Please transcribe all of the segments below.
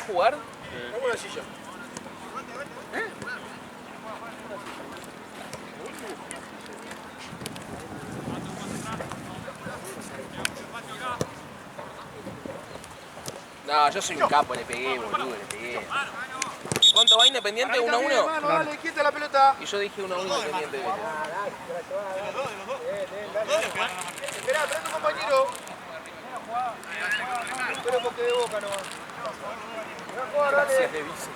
jugar? Pongo una silla. No, yo soy un capo, le pegué, boludo, le pegué. ¿Cuánto va Independiente? 1-1. Dale, quieta la pelota. Y yo dije 1-1 Independiente. Esperá, trae a tu compañero. Espero porque de Boca nomás. Gracias de vice.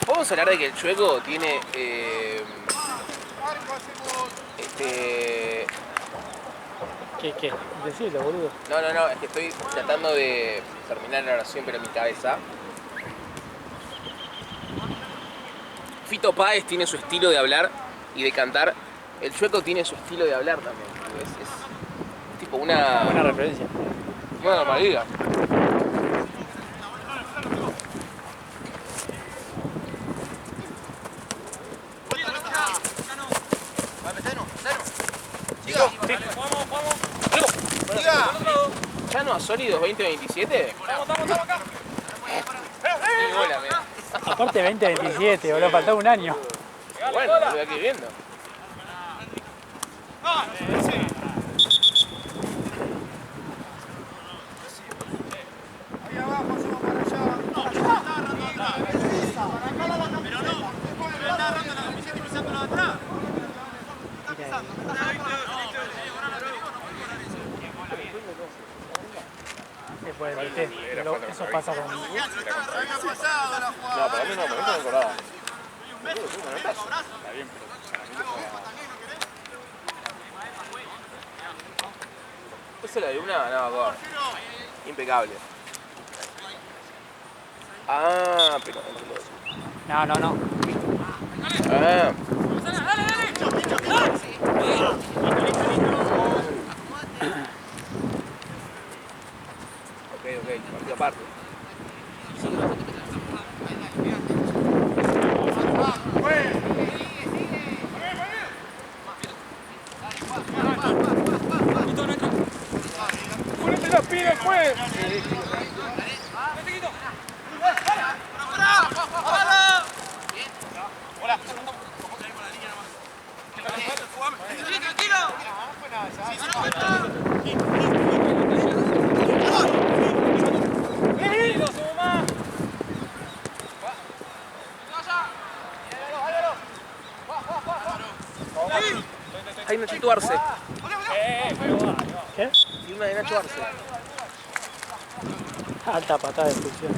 Vamos a hablar de que el Chueco tiene ¿Qué? Decilo, boludo. No, es que estoy tratando de terminar la oración, pero en mi cabeza. Fito Páez tiene su estilo de hablar y de cantar. El Chueco tiene su estilo de hablar también. Es tipo una... Buena referencia. Una normalidad. ¿Chano a Sólidos 2027? Estamos acá. Hola, mira. Aparte 2027, boludo, faltaba un año. Bueno, lo voy aquí viendo. Ahí abajo, hacemos para allá. Pero no, está agarrando la camiseta y pisándola de atrás. Después del té, eso pasa con... No, para mí no me acordaba. Está bien, pero ¿esa es la de una? No, me acuerdo. Impecable. Ah, pero... No. Ah. Ok, partido aparte. ¡Ponete la pila, pues! Hola. Hay Nachito Arce. ¿Qué? Y una de Nacho Arce. Alta patada de expulsión.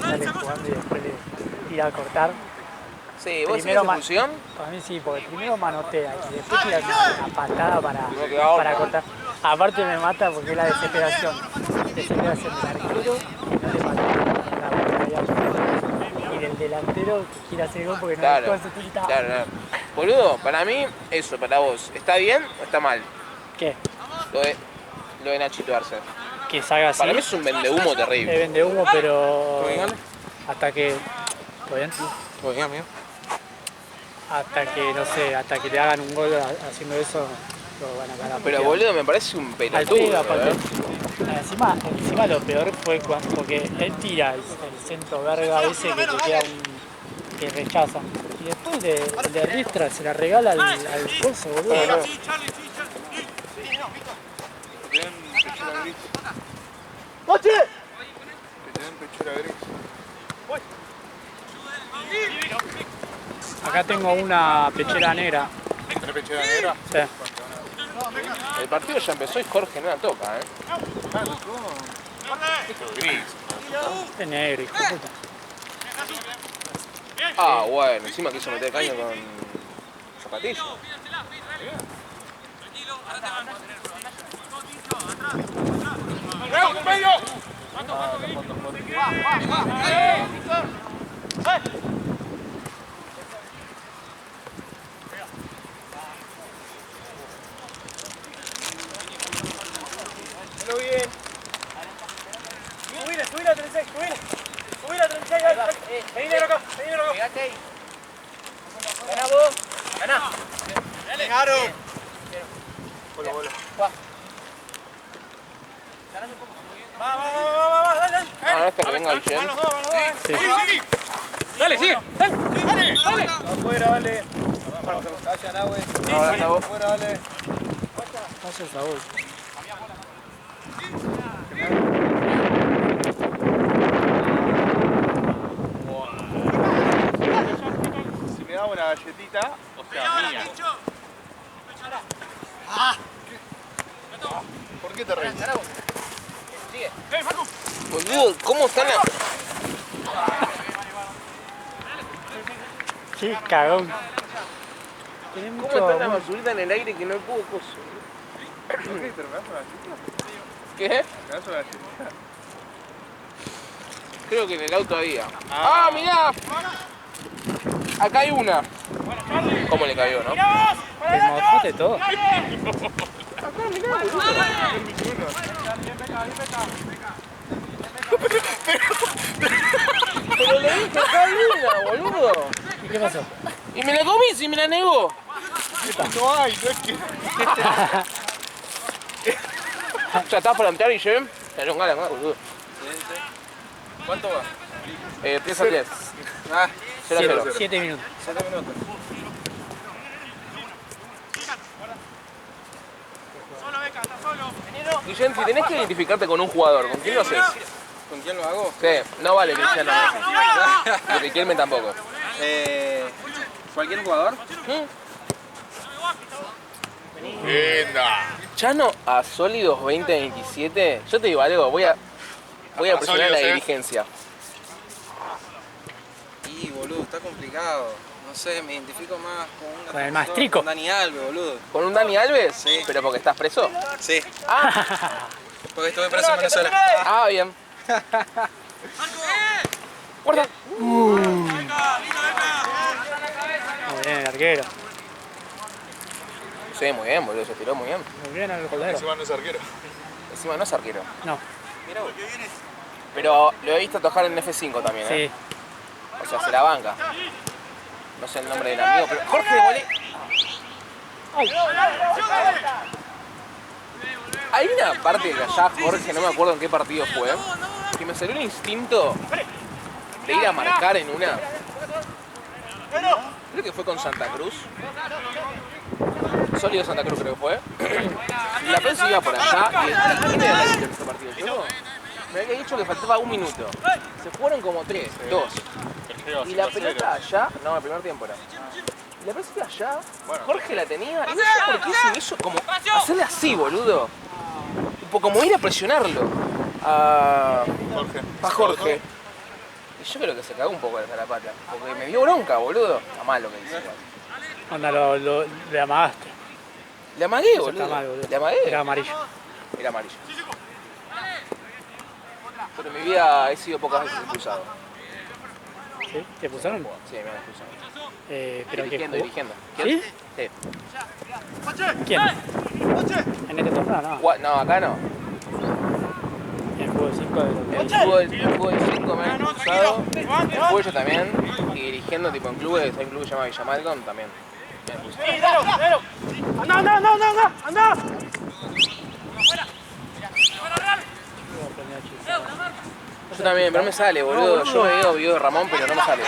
Sale jugando y después le tira a cortar. Sí, ¿vos decís Primero expulsión? Para mí sí, porque primero manotea y después tira una patada para cortar. Aparte me mata porque es la desesperación. Desesperación del arquero que no le mata. Y del delantero que quiere hacer gol porque no le puede hacer tita. Claro. Boludo, para mí, eso, para vos, ¿está bien o está mal? ¿Qué? Lo de Nachito Arce. Que salga así. Para mí es un vendehumo terrible. Vende humo, pero... ¿Todo bien? Hasta que... ¿Todo bien? Todo bien, amigo. Hasta que, no sé, hasta que le hagan un gol haciendo eso, lo van a ganar. Pero boludo, me parece un Al pelotudo. pedo, aparte. Encima lo peor fue porque él tira el centro verga ese que te queda que rechaza. Y después de Ristra se la regala al coso, boludo. ¡Moche! Que te den pechera gris. Acá tengo una pechera negra. ¿Tenés pechera negra? Sí. El partido ya empezó y Jorge no la toca, Esto es gris. Es negro, hijo de puta. Ah, bueno, encima quiso meter caño con zapatillas. ¡Veo, compañero! Lo bien. Subí la 36, subí la 36, dale. Vení negro acá. Pegate ahí. Ganá vos. Ganá. Ganaron. Bola. Va, dale. Ahora hasta que venga Guillén. Van los dos. Sí. Dale, sigue. Dale. Afuera, dale. Ahora Saúl. Afuera, dale. Pasa Saúl. Si me da una galletita, o sea, mía. ¿Por qué te reís? Boludo, ¿cómo están las...? Qué cagón. Tiene ¿Cómo mucho... está la basurita en el aire que no puedo coso? ¿Por qué? ¿Pero me das una galletita? ¿Qué? ¿Me das una galletita? Creo que en el auto había. ¡Ah, mirá! Acá hay una. ¿Cómo le cayó, no? El mojote todo. Acá, mirá, boludo. Pero le dije acá hay una, boludo. ¿Y qué pasó? Y me la comí, si me la negó. No hay, no es que... ¿Ya estás para entrar, Guillem? Era un gala, boludo. ¿Cuánto va? Pieza 10. Ah, 0-0. 7 minutos. 7 minutos. Guillem, si tenés que identificarte con un jugador, ¿con quién lo haces? ¿Con quién lo hago? Sí, no vale Cristiano Messi. Y Riquelme tampoco. ¿Cualquier jugador? Linda. Chano a sólidos 20-27. Yo te digo algo, voy a presionar a la sólidos, dirigencia. Y boludo, está complicado. No sé, me identifico más con Con el Mastrico. Con Dani Alves, boludo. ¿Con un Dani Alves? Sí. ¿Pero porque estás preso? Sí, Ah, porque estuve preso en Venezuela. ah bien. Guarda. Muy bien, el arquero. Sí, muy bien, boludo, se tiró muy bien. Muy bien el goldero. Encima no es arquero. Encima no es arquero. No, Pero lo he visto tocar en F5 también, ¿eh? sí. O sea, se la banca. No sé el nombre del amigo, pero... ¡Jorge de Bolí! Hay una parte de allá, Jorge, no me acuerdo en qué partido fue, que me salió un instinto de ir a marcar en una... Creo que fue con Santa Cruz. Sólido Santa Cruz creo que fue. Y la pelota iba por allá y ¿quién era el árbitro en ese partido? ¿Yo? Me había dicho que faltaba un minuto. Se fueron como 3, 2. Y la pelota allá, no, el primer tiempo era. Y la pelota allá, Jorge la tenía y no sé por qué se hizo como hacerle así, boludo. Tipo como ir a presionarlo a Jorge. Y yo creo que se cagó un poco de la pata, porque me dio bronca, boludo. Está mal lo que hice. Onda, le amagaste. Le amagué, Eso boludo. está mal, boludo. Le amagué. Era amarillo. Era amarillo. Pero en mi vida he sido pocas veces expulsado. ¿Sí? ¿Te pusieron? Sí, me han expulsado. ¿Pero qué? Dirigiendo. ¿Sí? Sí. ¿Quién? ¿En este torneo? No. No, acá no. En el fútbol 5 de En fútbol 5 me han expulsado. En fútbol yo también. Y dirigiendo tipo en clubes, hay un club que se llama Villa Malcolm también. Me han expulsado. ¡Anda! Yo también, pero no me sale, boludo. Yo veo video de Ramón, pero no me sale.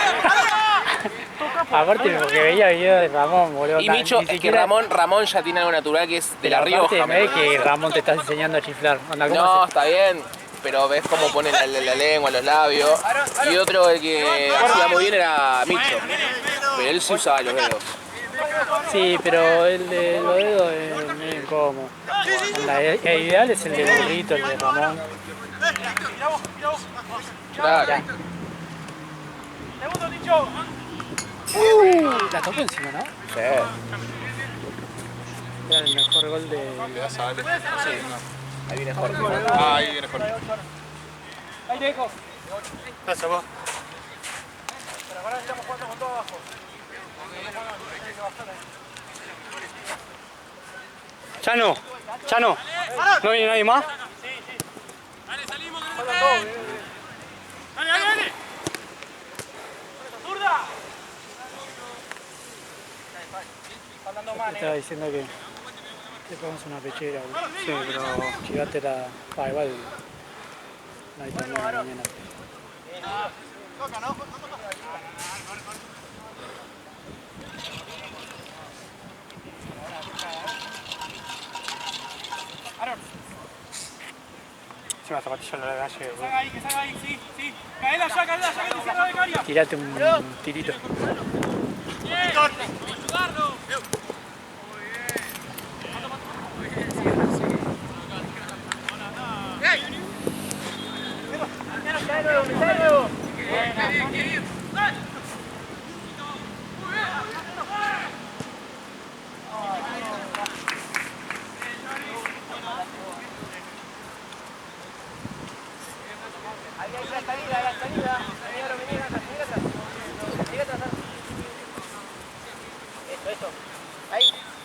Aparte, porque veía video de Ramón, boludo. Y Micho, es que Ramón ya tiene algo natural que es de La Rioja. No es que Ramón te está enseñando a chiflar. Onda, ¿cómo No, hace? está bien, pero ves cómo pone la lengua, los labios. Y otro, el que hacía muy bien era Micho. Pero él sí usaba los dedos. Sí, pero el de los dedos es medio incómodo. Onda, el ideal es el de Burrito, el de Ramón. Claro. La tocó encima, ¿no? Sí. Era el mejor gol de... Le das a Ale. Ahí viene Jorge. Ah, ahí viene Jorge. Ahí te dejo. Pasa vos. Pero ahora estamos jugando con todo abajo. Chano, Chano, ¿no viene nadie más? Dale, salimos de la Dale. ¡Zurda! Estaba diciendo que Te pongas una pechera, boludo. Sí, pero... Llegátela. Igual. No hay torneo mañana. Encima zapatilla no la calle, boludo. Que salga ahí, sí, sí. Caela ya, que te cierra de caria. Tirate un tirito. ¡Ayudarlo!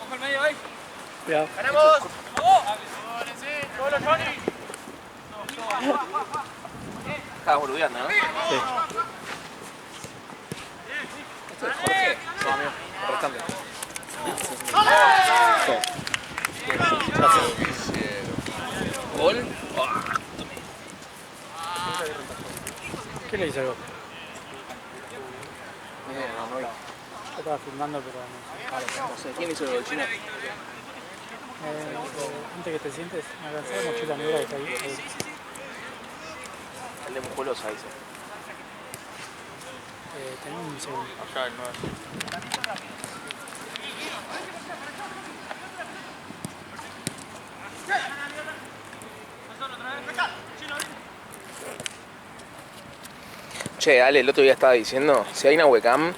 Ojo al medio ahí. Cuidado. ¡Ganamos! ¡Vamos! ¡Solo, Johnny! Estabas boludeando, ¿no? Sí. Esto es Jorge. No, amigo. Restante. ¿Gol? ¿Qué le hizo el gol? No vi. Yo estaba filmando, pero no. No sé, ¿quién hizo el gol chino? Antes que te sientes, me alcanzé la mochila negra que está ahí. El de Musculosa, dice. Tenés un segundo. Allá el 9. Che, Ale, el otro día estaba diciendo, si hay una webcam,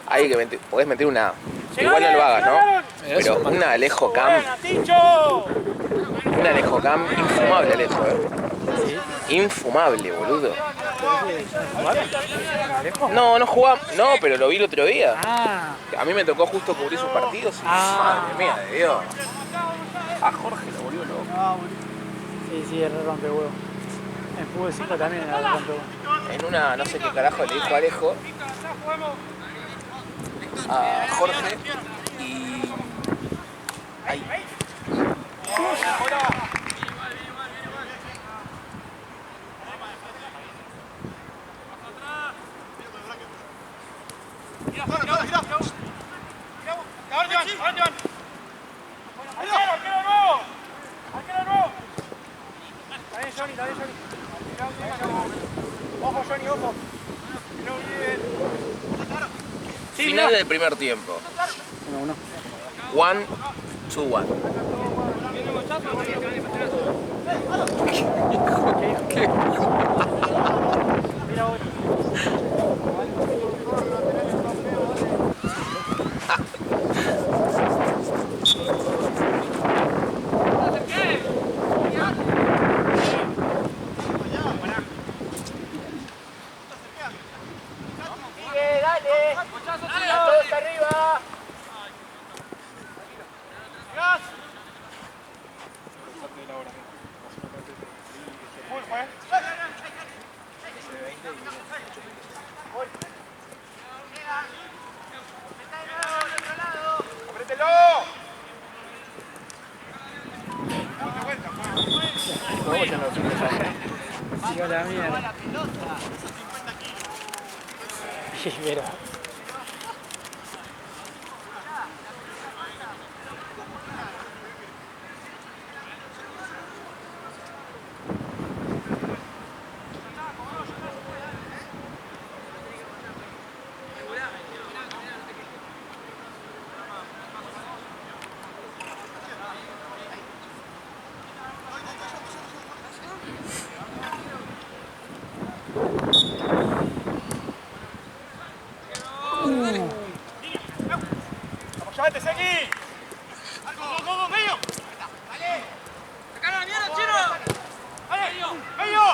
hay que podés meter una. Igual no lo hagas, ¿no? Pero una Alejo Cam, una Alejo Cam, infumable Alejo, Infumable, boludo. No, no jugaba, no, pero lo vi el otro día. Ah, A mí me tocó justo cubrir sus partidos y madre mía de Dios. A Jorge lo volvió loco. sí, es re rompehuevo. En fútbol 5 también era re rompehuevo. En una, no sé qué carajo le dijo Alejo a Jorge y... Ahí. Ojo, Johnny, ojo. No olviden. Final del primer tiempo. 1-1. 1-2-1. Todos arriba. ¡Aprételo! Sigo la mierda. Mira. ¡Llévate, seguí! ¡Go, medio! ¡Dale! ¡Sacala la mierda, chino! ¡Dale! ¡Medio!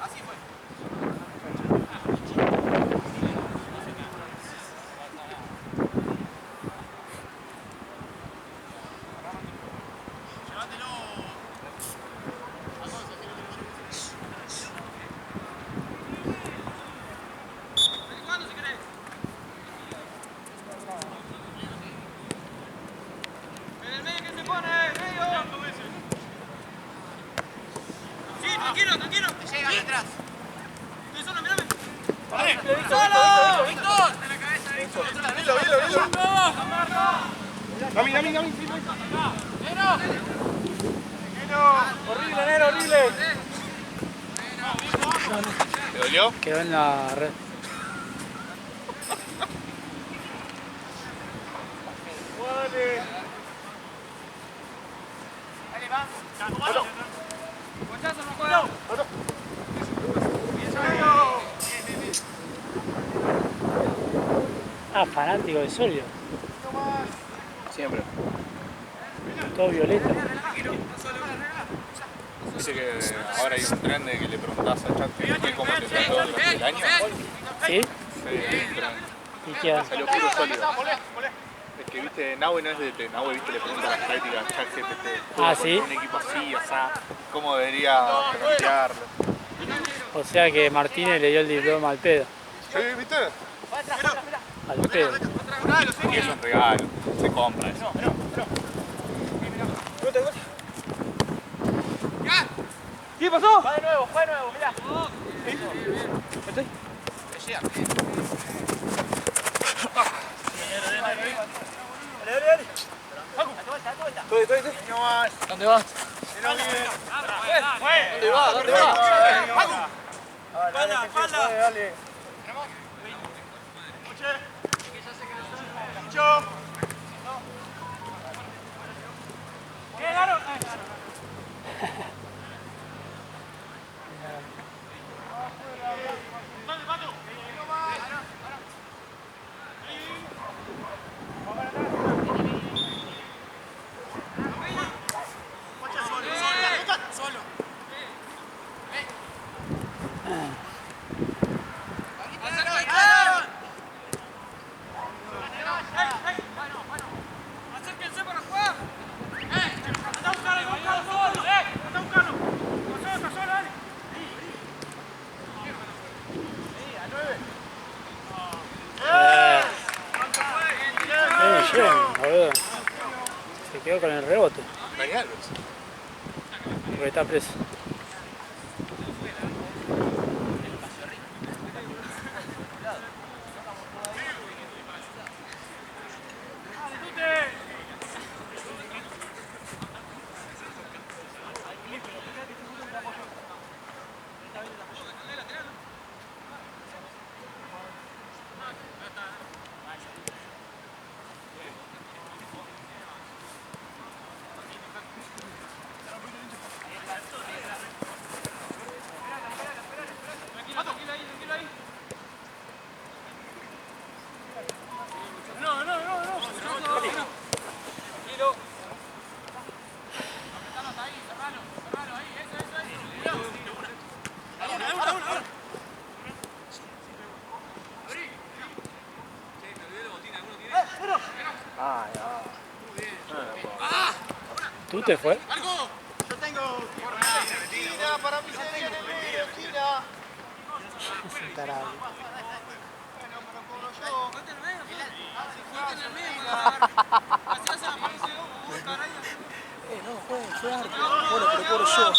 Así fue. Llévatelo. Nami. Horrible, Nero, horrible. ¿Te dolió? Quedó en la red. Ah, fanático de Solio. Siempre. Todo violeta. Dice que ahora hay un tren de que le preguntás a ChatGPT cómo te trató durante el año. ¿Sí? Sí, hay un tren. ¿Y qué hace? Salió puro sólido. Es que viste, Nahue no es de Nahue, viste, le pregunta las tácticas a ChatGPT. Ah, ¿sí? Un equipo así, o sea, cómo debería plantearlo. O sea que Martínez le dio el diploma al pedo. Sí, viste. Al pedo. Y es un regalo, se compra eso. ¿Qué pasó? Va de nuevo, mirá. Dale. ¿Dónde vas? ¿Dónde vas? Espalda. Dale. Bien, boludo. Se quedó con el rebote. Regalos. Porque está preso. ¿Tú te fue? Yo tengo. China, para mí se viene el medio, China. Ese tarado. Bueno, pero cobro yo. No, fue arte. Bueno, pero cobro yo.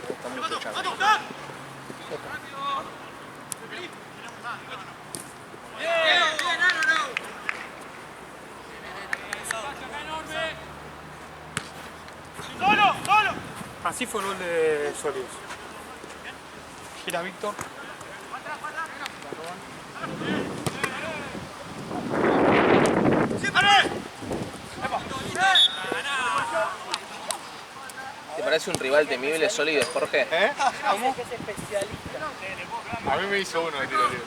Está muy fechado. Así fue el gol de Solís. Gira Víctor. ¿Te parece un rival temible, sólido, Jorge? ¿Eh? ¿Cómo? Que es especialista. A mí me hizo uno de tiro libre.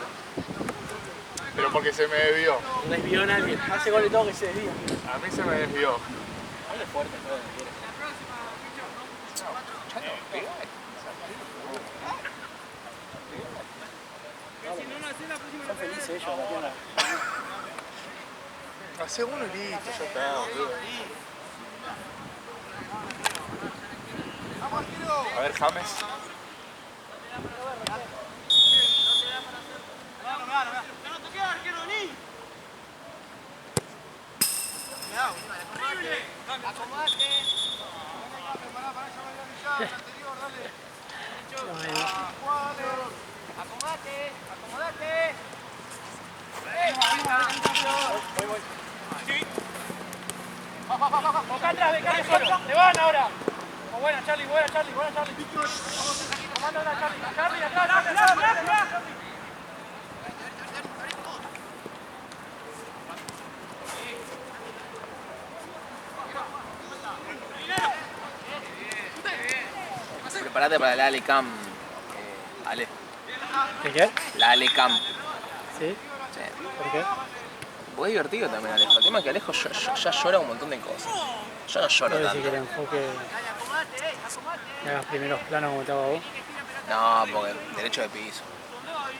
Pero porque se me desvió. Desvió a nadie. Hace gol y todo que se desvía. A mí se me desvió. Dale fuerte, todo lo que quieras. Son felices ellos, la tienda. Hacé uno y listo, ya está, boludo. ¡Vamos, tiro! A ver, James. Acomodate. Acá atrás, te van ahora. Buena, Charlie. Comando ahora, Charlie, atrás. Prepárate para la Alecam, Ale. ¿Qué? La Alecam. ¿Sí? Sí. ¿Por qué? Fue divertido también Alejo. El tema es que Alejo ya llora un montón de cosas. Yo no lloro Quiero decir que el tanto. enfoque en los primeros planos como estaba vos. No, porque derecho de piso.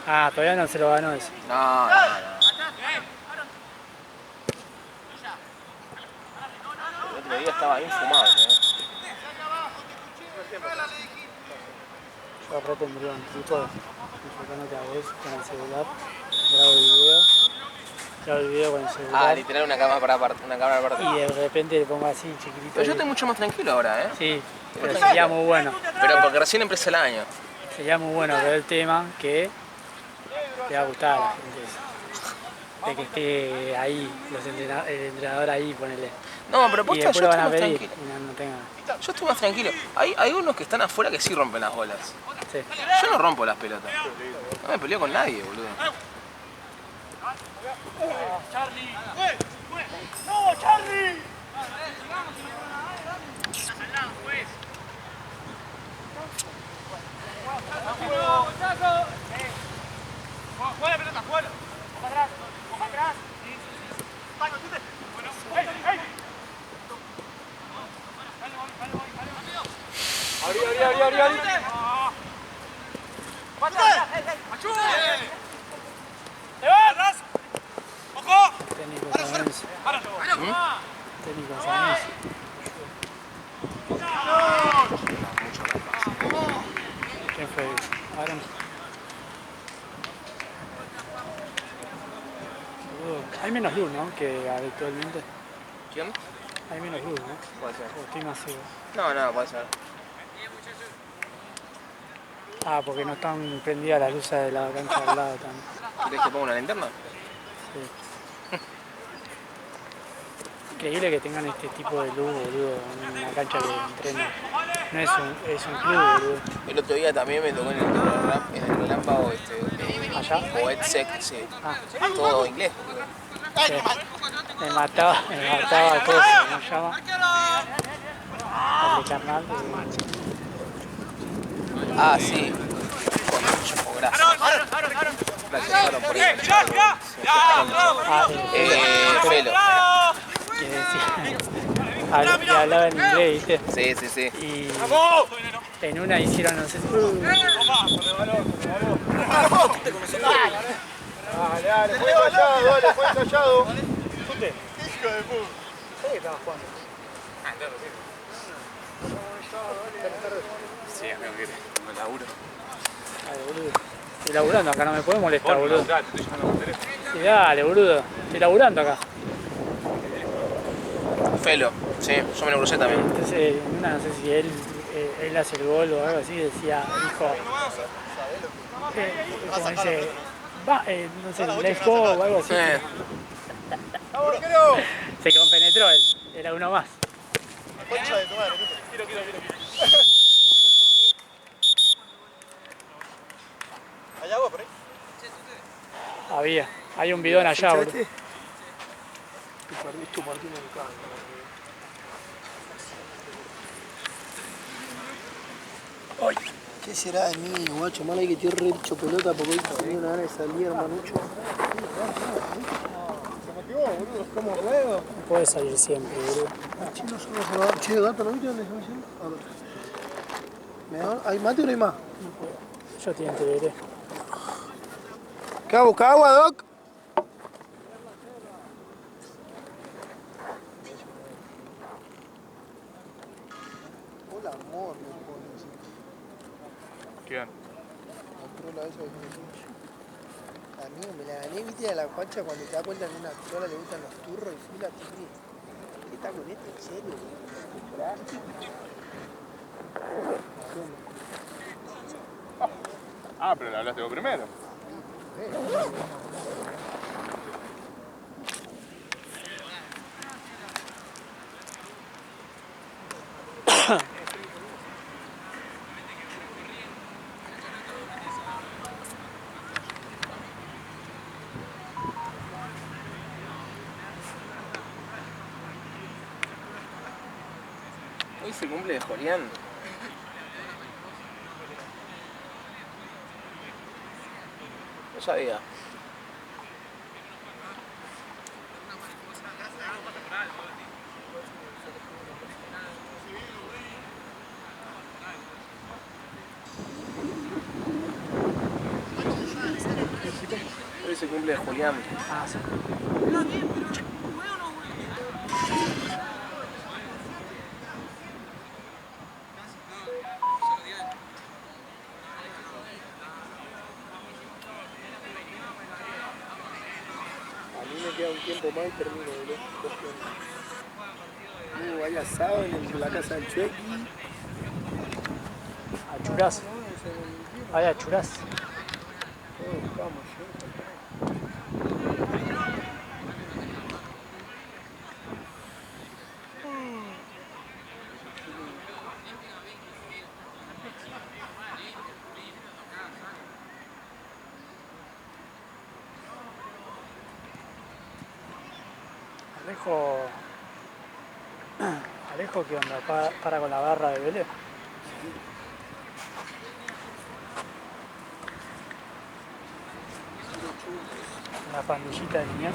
Ah, todavía no se lo ganó eso. No. El otro día estaba infumable, Yo re tendría un tipo enfocándote a vos con el celular, grabo el video con el celular literal una cámara aparte. y de repente le pongo así chiquitito. Pero yo y- estoy mucho más tranquilo ahora, Sí, pero sería muy bueno. Pero porque recién empecé el año. Sería muy bueno ver el tema que le va a gustar a la gente eso. De que esté ahí, el entrenador ahí, ponele. No, pero Y posta, después yo lo estoy van a más pedir tranquilo. y no tengan. Yo estoy más tranquilo. Hay unos que están afuera que sí rompen las bolas. Sí. Yo no rompo las pelotas. No me peleo con nadie, boludo. Charlie. ¡No, Charlie! Juega la pelota, juega. Ojo atrás. ¡Ey! Abrí. ¡Te vas! ¡Ojo! Técnico Sanense. Técnico Sanense. ¿Quién fue? Aaron. Boludo, hay menos luz, ¿no? Que habitualmente. ¿Quién? Hay menos luz, ¿no? Puede ser. O estoy más ciego. No, puede ser. Ah, porque no están prendidas las luces de la cancha al lado también. ¿Querés que ponga una linterna? Sí. Increíble que tengan este tipo de luz, boludo, en una cancha que entrena. No es un club, boludo. El otro día también me tocó en el relámpago ¿Allá? o Edsec, sí. Ah, Todo inglés. sí. Me mataba todo, ¿cómo se llama? El de carnal. Ah, sí. Gracias. Gracias, Aaron, por ir. Ah, Felo. que decía, y hablaba en inglés, ¿viste? Sí. Y en una hicieron, no sé si... Dale, fue ensayado. ¿Qué hijo de puta? ¿Sabés que estabas jugando? Sí, amigo, que no laburo. Dale, boludo. Estoy laburando acá, no me podés molestar, boludo. Sí, dale, boludo. Estoy laburando acá. Felo, sí, yo me lo crucé también. Entonces, en una, no sé si él hace el gol o algo así, dijo, como dice, no sé, let's go o algo así. Se compenetró él, era uno más. Concha de tu madre. ¿Hay agua por ahí? Hay un bidón allá, boludo. ¿Qué será de mí, guacho? Mal hay que estoy re hecho pelota porque hoy tenía una gana de salir, hermanucho. ¿Cómo juego? No puede salir siempre, boludo. Chino solo se va. Che, gato, ¿no viste dónde están haciendo? ¿Hay mate o no hay más? Yo te veré. ¿Qué busca agua, Doc? Hola, amor, me pone así. trola esa que me pinche. Amigo, me la gané, viste, a la guacha cuando te das cuenta que a una trola le gustan los turros y fui la tiré. ¿Qué está con esto? ¿En serio? Ah, pero le hablaste vos primero. Hoy se cumple de Julián. No sabía. Hoy se cumple de Julián. Ah, sí. A mí me queda un tiempo más y termino, boludo. Hay asado en la casa del Chuequi. A churazo. Ahí a churazo. Vamos, Alejo, ¿qué onda? ¿Para con la barra de Vélez? Una pandillita de niñas.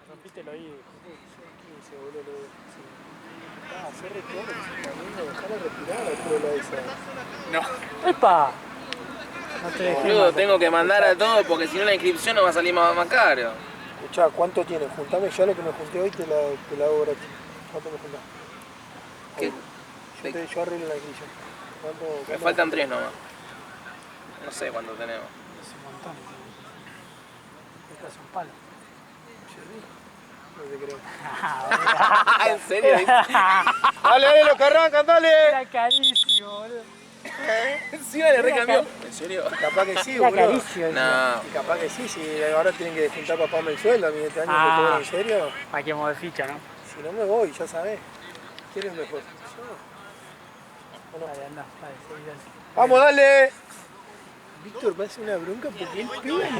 Rompítelo ahí. ese boludo. Hacer retorno, dejarla respirar a la trola esa. No. ¡Epa! No te dejé Boludo, mal. tengo que mandar a todo porque si no la inscripción no va a salir más caro. Escuchá, ¿cuánto tienes? Juntame ya lo que me junté hoy, te la hago gratis. ¿Cuánto me juntás? ¿Qué? Yo arreglo la inscripción. Me faltan 3 nomás. No sé cuánto tenemos. Es un montón. Esto es un palo. No te creo. ¿En serio? Dale, dale, los que arrancan, dale. Era carísimo, boludo. Encima le recambió. ¿En serio? Capaz que sí, Era boludo. carísimo. No. Y capaz que sí, si ahora tienen que juntar papá el sueldo, a mí este año Ah. me cobran en serio. Hay que mover ficha, ¿no? Si no me voy, ya sabés. ¿Quién es mejor? Yo. Dale, anda, dale, seguí, dale. ¡Vamos, dale! Víctor me hace una bronca porque él pega y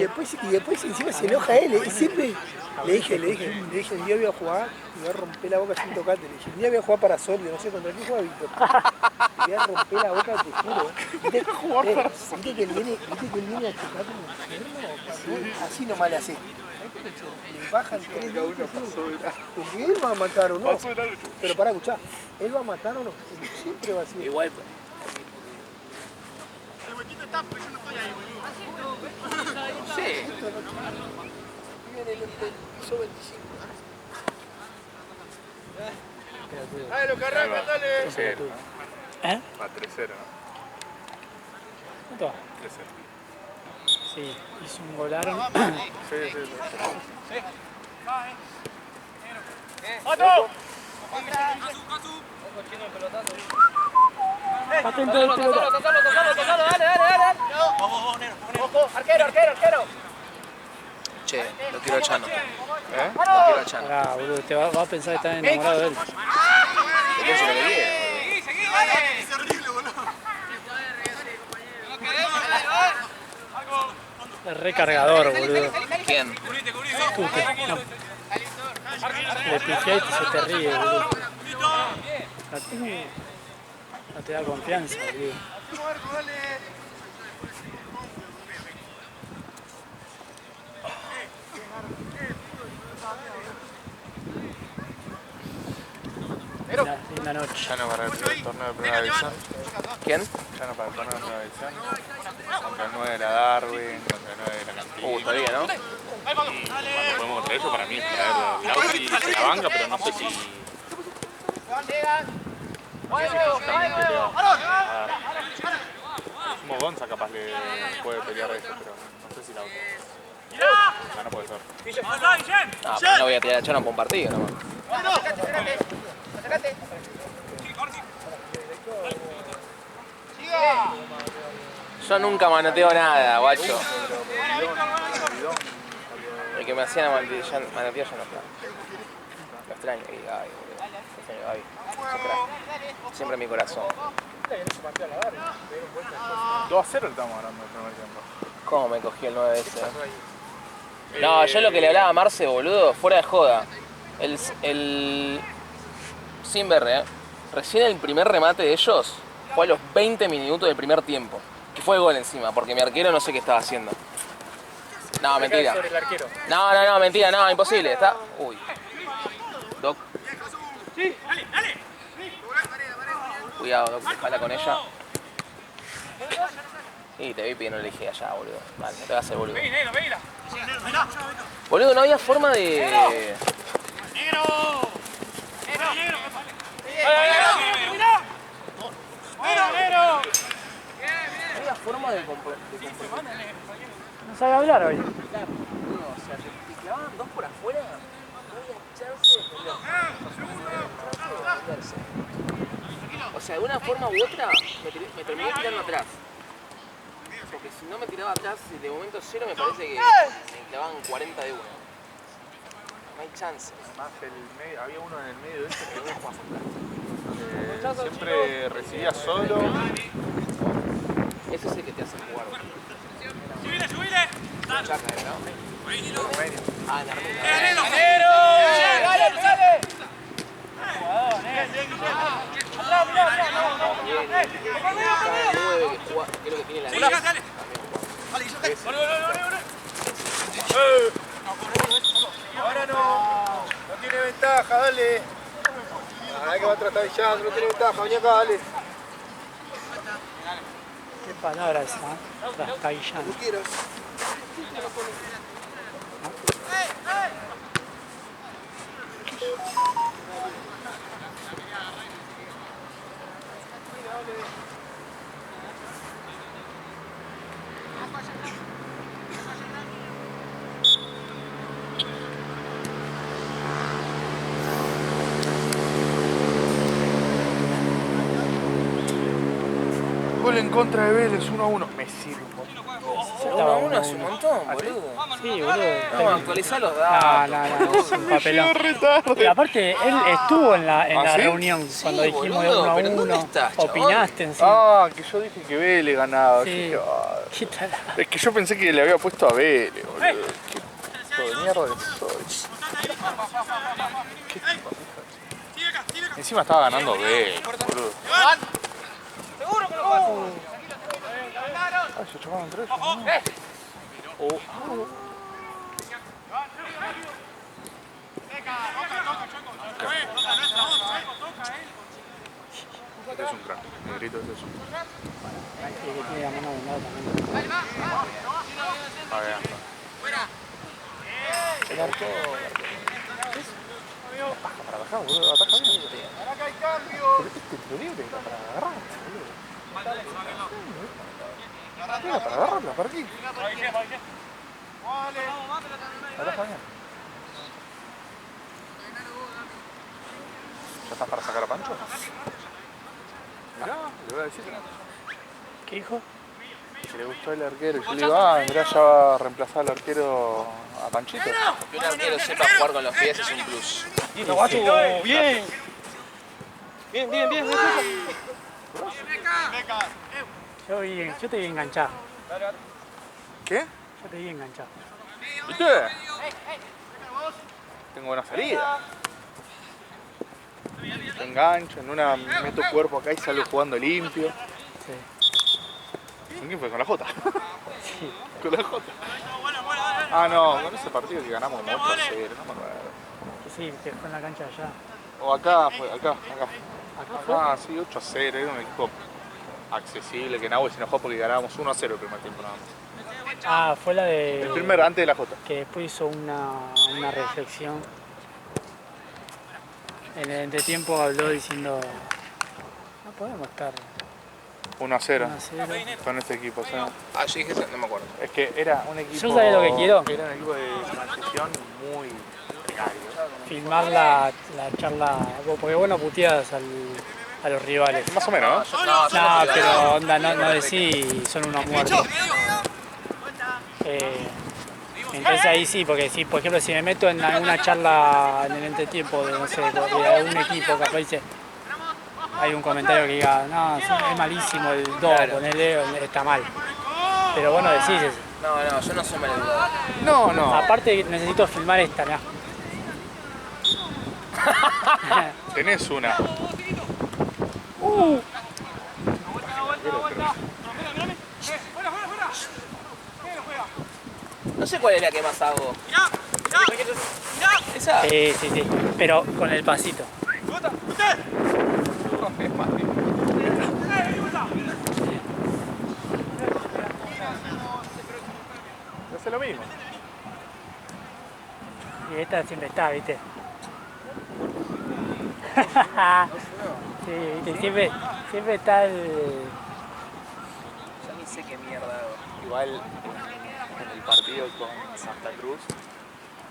después encima se enoja él. Y siempre le dije, un día voy a jugar y voy a romper la boca sin tocarte. Le dije, un día voy a jugar para Solio, no sé contra quién juega Víctor. Le voy a romper la boca, te juro. ¿Viste que él viene a chocar como enfermo? Así nomás le hace. Le bajan 3 minutos. Porque él va a matar o no. Pero para escuchar, él va a matar o no. Siempre va a ser. Igual. Sí. Vive en el piso 25. Dale, lo que arrancan, dale. Sí, ¿Eh? va 3-0, ¿no? ¿Cuánto va? 3-0. Sí, hizo un golaron. Sí. ¡Otro! Atento del pelota. Tocalo, dale. Ojo, arquero. Che, lo quiero a Chano. ¿Eh? Lo quiero a Chano. Pará, boludo, te va a pensar que estás enamorado de él. Eso es lo que quiero. Es recargador, boludo. ¿Quién? Tú, que no. Le pifiaste y se te ríe, boludo. No te da confianza, boludo. Linda noche. Ya no para el torneo de primera división. ¿Quién? Ya no para el torneo de primera división. Contra el 9 de la Darwin, contra el 9 de la Cantina. Estaría, ¿no? Y cuando podemos contra eso, para mí es traer Lauti y la banca, pero no sé si. ¡Va de nuevo! Hicimos Gonza capaz le puede pelear a eso, pero no sé si la otra. No puede ser. Ah, pero no voy a tirar a Chano por un partido nomás. Yo nunca manoteo nada, guacho. El que me hacía manoteo ya no está. Lo extraño, y Gaby, boludo. Lo extraño, Gaby. Siempre en mi corazón. 2-0 estamos ganando el primer tiempo. ¿Cómo me cogió el 9 ese? No, yo lo que le hablaba a Marce, boludo, fuera de joda. Sin ver, recién el primer remate de ellos fue a los 20 minutos del primer tiempo. Y fue gol encima, porque mi arquero no sé qué estaba haciendo. No, mentira. No, mentira, no, imposible. Está. Uy. Doc. Cuidado, Doc, dejala con ella. Y te vi pidiendo el eje allá, boludo. Vale, no te vas a hacer boludo. Boludo, no había forma de... No había forma de No sabe hablar hoy. Claro, boludo, o sea, te clavaban dos por afuera, no había chance de defenderse. O sea, de una forma u otra me terminé tirando atrás. Porque si no me tiraba atrás de momento cero, me parece que me clavaban 40 de uno. No hay chance. Además, había uno en el medio de ese que no jugaba. Siempre recibía solo. Ese es el que te hace jugar. ¡Subile! Chaca, ¿no? Ah, en Armenia. ¡Dale, sale! Que es lo que tiene la Ahora no tiene ventaja, dale. La verdad que va a tratar ya, no tiene ventaja, vení acá, dale. Qué palabra esa, ¿eh? Trascaillán. No quieras. Gol en contra de Vélez, 1-1. Me sirve un montón. 1-1 es un montón, boludo. Sí, boludo. No, actualizá los datos. No, es un papelón. Y aparte, él estuvo en la ¿Ah, sí? reunión Sí, cuando dijimos boludo, de 1 a pero ¿dónde 1. estás, chabón? Opinaste encima. Ah, que yo dije que Vélez ganaba. Sí. Yo dije, ah. ¿Qué tal? Es que yo pensé que le había puesto a Vélez, boludo. Qué tipo de mierda que soy. Qué tipo de hija de- Encima estaba ganando Vélez, boludo. ¡Seguro que lo pasa! Ay, se chocaron tres. Es un crack. Negrito es eso. Sí, que tiene la mano de un lado también. Ah, bien. El arco. Ataja para bajar, boludo. Ataja bien. Acá hay cambio. Pero este tiro libre era para agarrar, boludo. Era para agarrarla, ¿para qué? Ataja bien. ¿Ya estás para sacar a Pancho? Mirá, le voy a decir ¿Qué dijo? que le gustó el arquero. Y yo le digo, mirá, ya va a reemplazar al arquero a Panchito. Que un arquero sepa jugar con los pies es un plus. ¡Bien! Bien. Yo te vi enganchado. ¿Qué? Yo te vi enganchado. ¿Viste? Tengo buena salida. Te engancho, en una meto cuerpo acá y salgo jugando limpio. Sí. ¿Con quién fue? ¿Con la Jota? Sí. Con la Jota. Ah, no, con ese partido que ganamos como 8-0, no me acuerdo. Sí, que fue en la cancha allá. O acá, fue, acá. ¿Acá fue? Ah, sí, 8-0, era un equipo accesible, que Nahue se enojó porque ganábamos 1-0 el primer tiempo nada más. Ah, fue la de... El primer, antes de la Jota. Que después hizo una reflexión. En el entretiempo habló diciendo... No podemos estar 1-0 1-0. con este equipo. O sea, Ah, yo dije eso, no me acuerdo. es que era un equipo. Yo sabía lo que quiero. Era un equipo de transición muy precario. Filmar la charla, porque bueno, puteadas a los rivales. Más o menos, ¿no? No, yo No, no pero onda, no decís son unos muertos. Entonces ahí sí, porque si por ejemplo si me meto en alguna charla en el entretiempo de no sé, de algún equipo que dice hay un comentario que diga, no, sí, es malísimo el 2, Claro. ponele, está mal. Pero bueno decís eso. No, yo no soy maleducado. No. Aparte necesito filmar esta, mirá. Tenés una. No sé cuál es la que más hago. ¿Esa? Sí, pero con el pasito. Hace lo mismo. Y esta siempre está, ¿viste? Sí, ¿viste? Siempre está el... Ya ni sé qué mierda hago. Igual en el partido con Santa Cruz,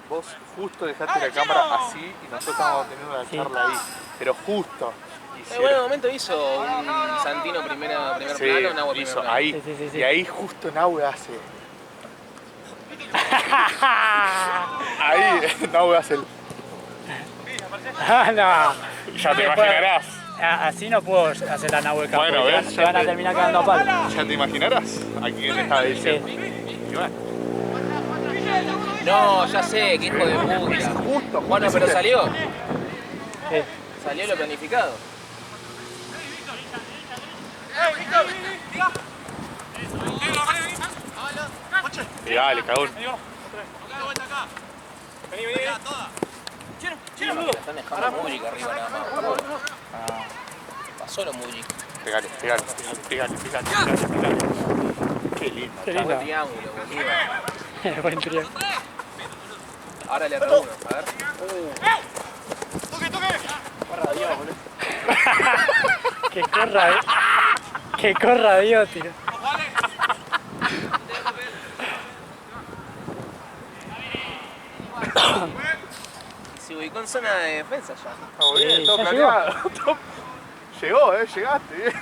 vos justo dejaste la cámara así y nosotros estábamos teniendo la Sí. charla ahí. Pero justo. En buen momento hizo un Santino primer Sí, plano, un agua primer hizo plano. ahí. Sí. Y ahí justo Nahue hace. Ahí Nahue hace el. Ah, no. Ya te imaginarás. Así no puedo hacer la Nahueca, Bueno, porque ¿ves? se van a terminar cagando a palo. Ya te imaginarás a quién le estaba diciendo. Y bueno, No, ya sé, qué hijo de puta. justo. Bueno, pero salió. Sí. Salió lo planificado. Y dale, cagón. La están dejando Mudrik arriba nada más, boludo. Pasó lo Mudrik. Pegale. Qué lindo. Qué Buen lindo. triángulo, boludo. Buen trío. Ahora le erró uno, a ver. Que corra Dios, tío. Se ubicó en zona de defensa ya. Está bien, Sí, todo ya planeado. Llegó, llegaste.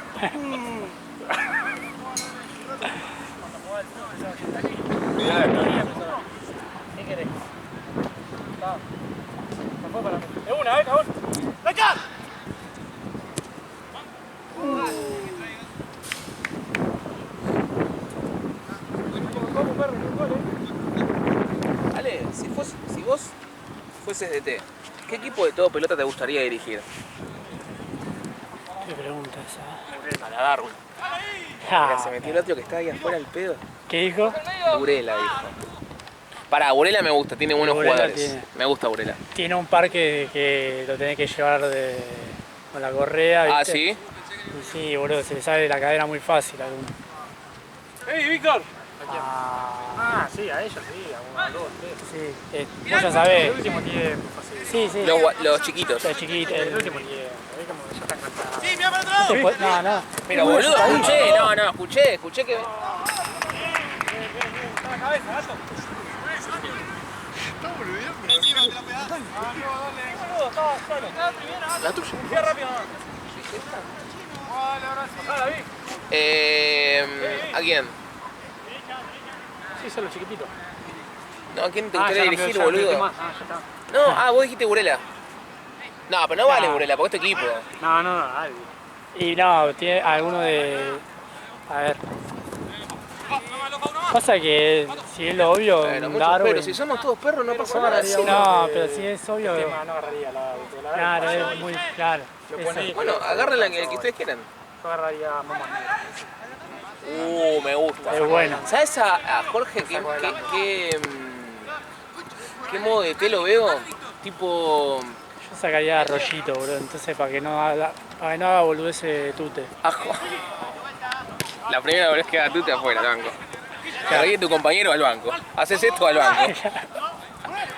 ¿Qué querés? No fue para mí. Es una, cabrón. ¡Venga! Ale, si vos fueses DT, ¿qué equipo de todo pelota te gustaría dirigir? ¿Qué pregunta esa? A la Darwin. Mira, se metió el otro que está ahí afuera al pedo. ¿Qué dijo? Burela, dijo. Pará, Burela me gusta, tiene buenos Burela jugadores. tiene. Me gusta Burela. Tiene un parque que lo tenés que llevar con la correa, ¿viste? Ah, ¿sí? Y sí, boludo, se le sale la cadera muy fácil a alguno. ¡Ey, Víctor! Ah, sí, a ellos sí, a uno, dos, tres. sí. Vos ya sabés. El último tiempo, fácil. Sí. Los chiquitos. El chiquito. El último tiempo, es como que ya están cansados. Sí, mira para atrás. No. Pero boludo, escuché que... La tuya. ¿A quién? Sí, son los chiquititos. No, ¿a quién te Ah, gustaría ya dirigir, cambió el boludo? tema. Ah, ya está. No, vos dijiste Burela. No, pero no vale No. Burela, porque es tu equipo. No, dale. Y no, tiene alguno de... A ver. Pasa que si es lo obvio, Bueno, un muchos Darwin... perros, si somos todos perros no pasa nada. Sí. No, pero si es obvio... No agarraría la Claro, es muy claro. Eso. Bueno, agarren el que ustedes quieran. Yo agarraría a Mamá. Me gusta. Es bueno. ¿Sabes a Jorge qué modo de té lo veo? Tipo... Yo sacaría a Rollito, boludo, entonces para que no haga boludez Tute. La primera vez que haga tú te afuera, al banco. Cargué tu compañero al banco. Haces esto al banco.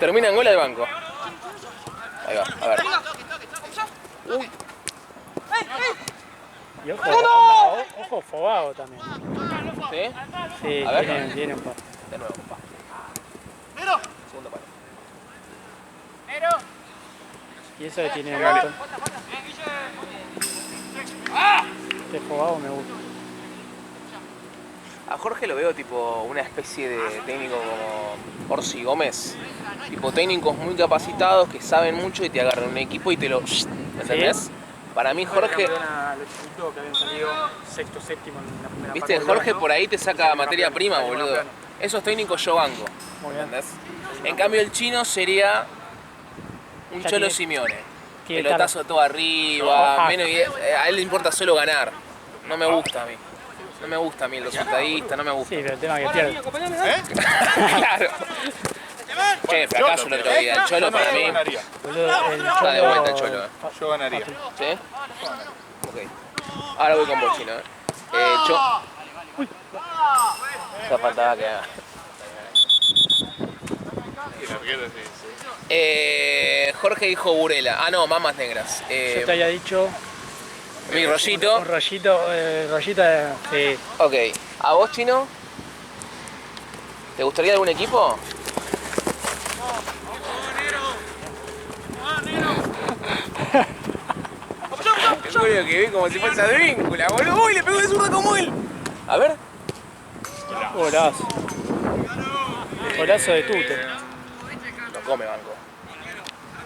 Termina en gol al banco. Ahí va, a ver. Y ojo Fogao también. ¿Sí? Sí, A ver. tiene un par. De nuevo, pa. Segundo palo. Y eso tiene un montón. Este Fogao me gusta. A Jorge lo veo tipo una especie de técnico como Orsi Gómez. Tipo técnicos muy capacitados que saben mucho y te agarran un equipo y te lo... ¿Entendés? ¿Sí? Para mí Jorge... Los chiquitos que habían salido sexto, séptimo en la primera Viste, Jorge por ahí te saca materia prima, boludo. Esos técnicos yo banco. Muy bien. ¿Entendés? En cambio el chino sería un Ya Cholo tiene- Simeone. tiene Pelotazo todo arriba, Ah. menos, a él le importa solo ganar. No me gusta a mí. No me gusta a mí el resultadista, no me gusta. Sí, pero el tema es que pierde. Claro. Che, fracaso el otro día. El Cholo para mí. Yo ganaría. Boludo, el Está de vuelta el Cholo. Yo ganaría. ¿Sí? Ok. Ahora voy con vos, chino. Ya faltaba que haga. Y la arquero sí. Jorge dijo Burela. Ah, no, Mamas Negras. Yo te había dicho Mi rollito. un rollito, sí. Ok. ¿A vos, chino? ¿Te gustaría algún equipo? Es lo que vi como si fuese Advíncula, boludo. Uy, le pegó de zurda como él. A ver. Golazo. Golazo de Tute. Lo come, banco.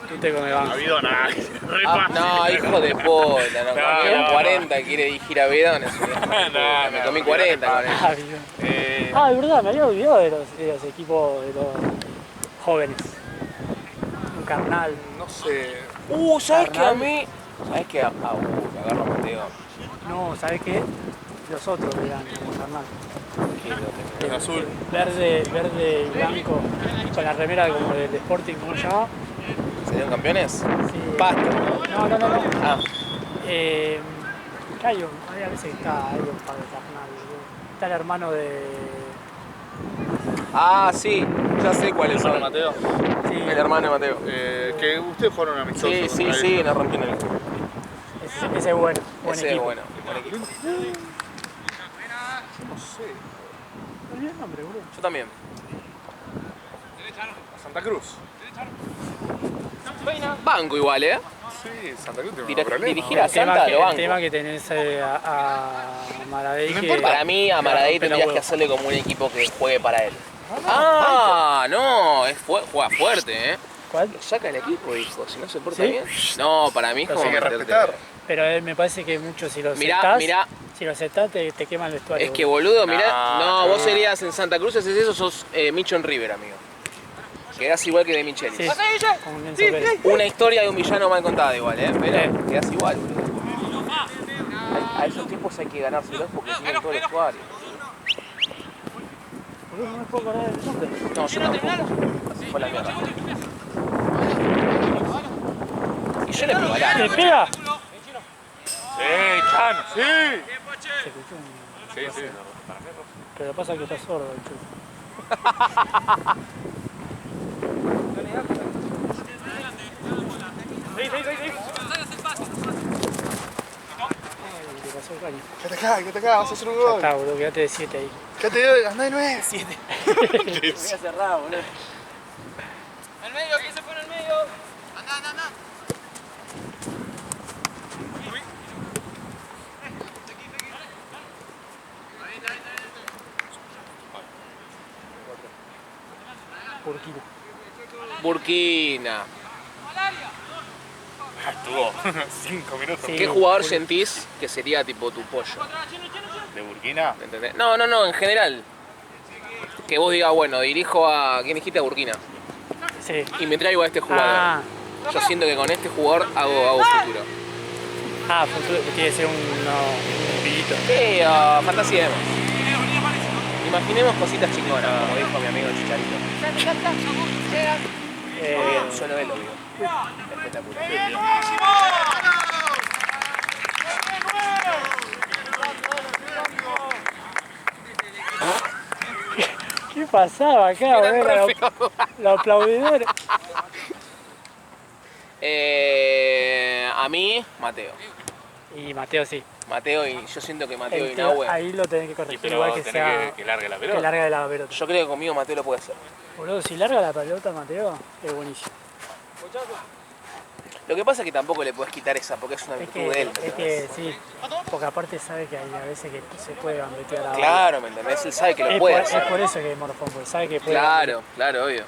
Tute come No ha banco. habido nada. Re Ah, fácil. no, hijo de puta, no, No, comí no, 40, quiere dirigir a Vedón. Me comí 40 con él. Ah, bien. Ah, es verdad, me había olvidado de los equipos de los jóvenes. Un carnal. No sé. ¿Sabes qué a mí? ¿Sabes qué? Me agarro a Mateo. No, ¿sabes qué? Los otros eran como carnal. Es azul. Verde y blanco, con la remera como del Sporting, ¿cómo se llama? ¿Salieron campeones? Sí. Pasto. No. Ah, Hay a veces que está ahí un par de carnal. Está el hermano de... sí, ya sé cuáles son. Mateo. Sí, El hermano de Mateo. Que ustedes fueron amistosos. Sí, nos rompieron el ese es bueno. Buen Ese es equipo. bueno, buen equipo. No sé. Me olvidé el nombre, boludo. Yo también. A Santa Cruz. Banco igual, ¿eh? Sí, Santa Cruz tiene Dirigir un problema. dirigir a Santa lo El banco. tema que tenés a Maradei No que... importa. Para mí, a Maradei rompe la tendrías que huevo. hacerle como un equipo que juegue para él. No, juega fuerte, ¿eh? ¿Cuál? Lo saca el equipo, hijo, si no se porta ¿Sí? bien. No, para mí es Lo como Hay que meterte- respetar. Pero me parece que mucho si los Mirá, sentás, mirá. si los sentás te quema el vestuario. Es que boludo, mirá. No, No, vos serías en Santa Cruz, haces eso, sos Micho en River, amigo. Quedás igual que de Michelis. Sí, con Enzo Pérez. Una historia de un villano mal contada igual, ¿eh? Pero Sí. quedás igual, boludo. A esos tipos hay que ganárselos porque tienen todo el vestuario. Boludo, no me puedo acordar del nombre. No, yo tampoco. Así fue la mierda. Y yo le pego al ¿Te arco. pega? Sí, Chan, sí. Se escuchó un... Sí, sí. Pero pasa que está sordo el chulo. Ay, le pasó el caño. Quédate acá, vas a hacer un Ya gol. está, boludo, quedate de 7 ahí. Quédate, andá de 9. Voy a cerrar, boludo. ¡El medio! ¿Quién se pone en el medio? ¡Anda! Burkina. Burkina. Estuvo 5 minutos. Sí. ¿Qué jugador sentís que sería tipo tu pollo? De Burkina. ¿Me entendés? No, en general. Que vos digas, bueno, dirijo a... ¿Quién dijiste? A Burkina. Sí. Y me traigo a este jugador. Ah, Yo siento que con este jugador hago futuro. futuro, que tiene que ser un pillito. Sí, fantasía. Imaginemos cositas chingonas, como dijo mi amigo Chicharito. Muy bien, solo él lo digo. Espectacular. ¿Qué pasaba acá, boludo? Los aplaudidores. A mí, Mateo. Y Mateo sí. Mateo y yo siento que Mateo y Nahue. Ahí lo tenés que Y corregir, pero igual que tenés sea que largue la que pelota. larga de la pelota. Yo creo que conmigo Mateo lo puede hacer. Boludo, si larga la pelota Mateo, es buenísimo. Lo que pasa es que tampoco le puedes quitar esa porque es una Es virtud de él. ¿me que entendés? sí, porque aparte sabe que hay a veces que se puede gambetear a Claro, ¿me entendés? Él sabe que lo es puede por, hacer. es por eso que es morfón, porque sabe que puede Claro, claro, obvio.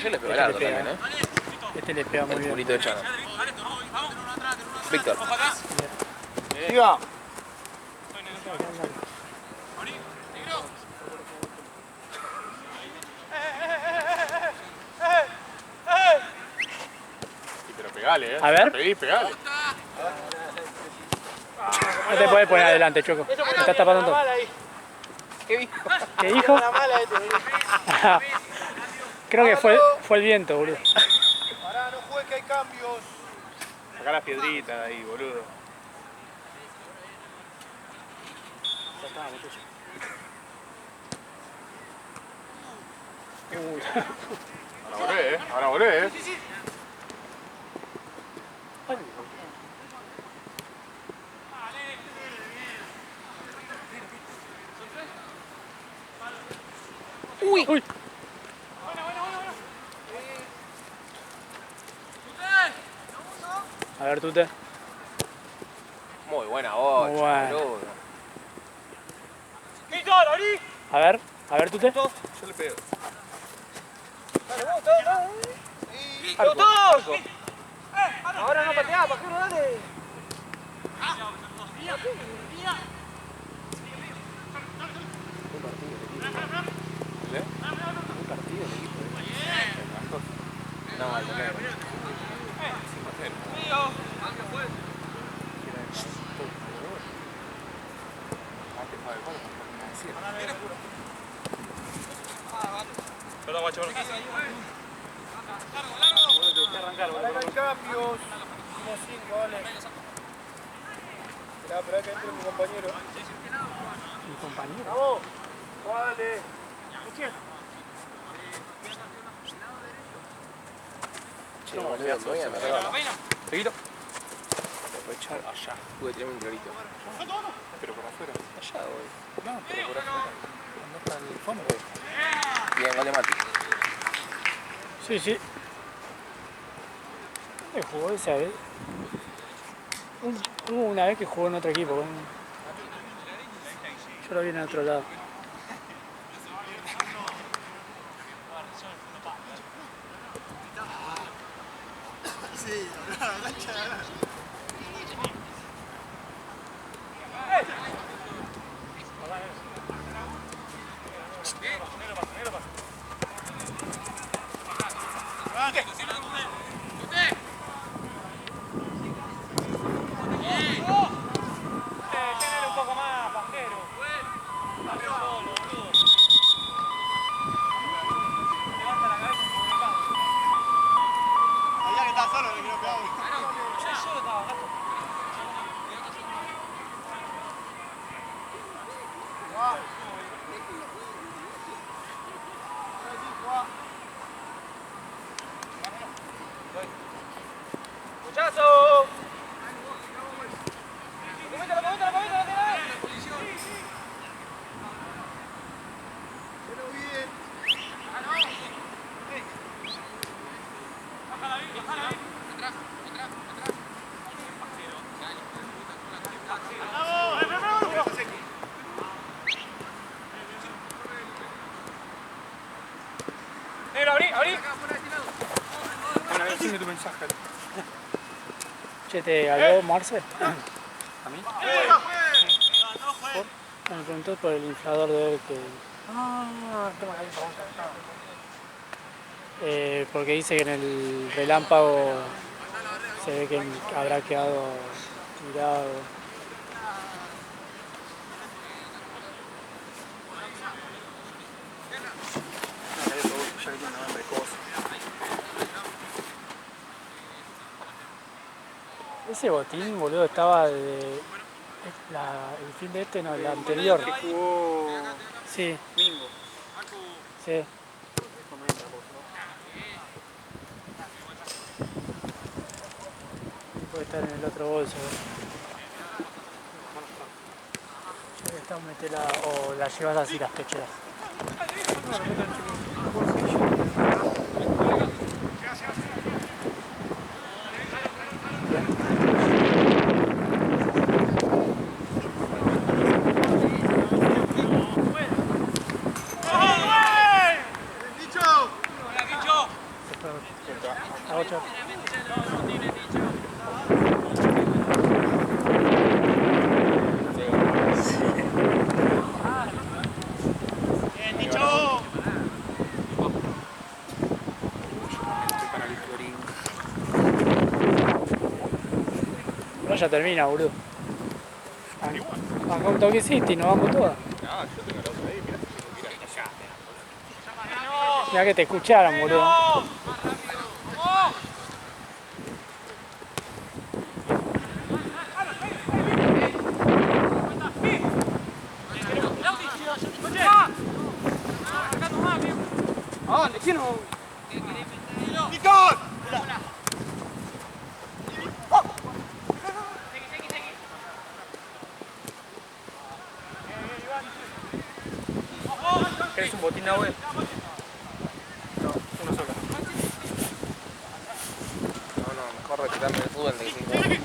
Yo le pego al arco también, ¿eh? Este le pega muy El bien. purito de Chano. Víctor. Siga. Sí, pero pegale, A ver. Pegale. No te puedes poner adelante, Choco. Me estás tapando todo. ¿Qué dijo? ¿Qué dijo? Creo que fue el viento, boludo. Pará, no juegues que hay cambios. Sacá las piedritas de ahí, boludo. Ahora volvé, Uy. Uy. A ver, Tute. Muy buena bocha, Muy buena. boludo. A ver, Tute. Yo le pego. Ahora no pateá, Pajero, dale. No, al toque. Perdón, guacho. Ahora hay cambios. Hicimos 5, vale. Esperá que entre mi compañero. Mi compañero. ¡Vamos! ¡Vale! Che, boludo, me voy a meter. Seguilo. Aprovechar allá. Pude tirarme un clarito. Pero por afuera. Allá, voy. No, pero por afuera. ¿Dónde está el fondo? Bien, gol de Mati. Sí, sí. ¿Dónde jugó esa vez? Hubo una vez que jugó en otro equipo. Yo lo vi en otro lado. Un poco más, Pajero. Levanta la cabeza y se mueve. Allá que está solo, le quiero pegar. Yo solo estaba gato. ¡Muchacho! Negro, abrí, abrí. Bueno, decime tu mensaje. Che, ¿te habló Marce? ¿A mí? Me preguntó por el inflador de él que... porque dice que en el relámpago se ve que habrá quedado tirado. Ese botín, boludo, estaba de... el fin de este, no, el anterior. Jugó Sí, Mingo. Sí. Puede estar en el otro bolso. Ya que está, metela o la llevas así las pecheras. A 8. No, ya termina, boludo. Acá un toquecito y nos vamos todas. No, yo tengo el auto ahí, mirá. Mirá que te escucharon, boludo. ¿Querés un botín de agua? No, uno solo. No, mejor retirarme del fútbol de que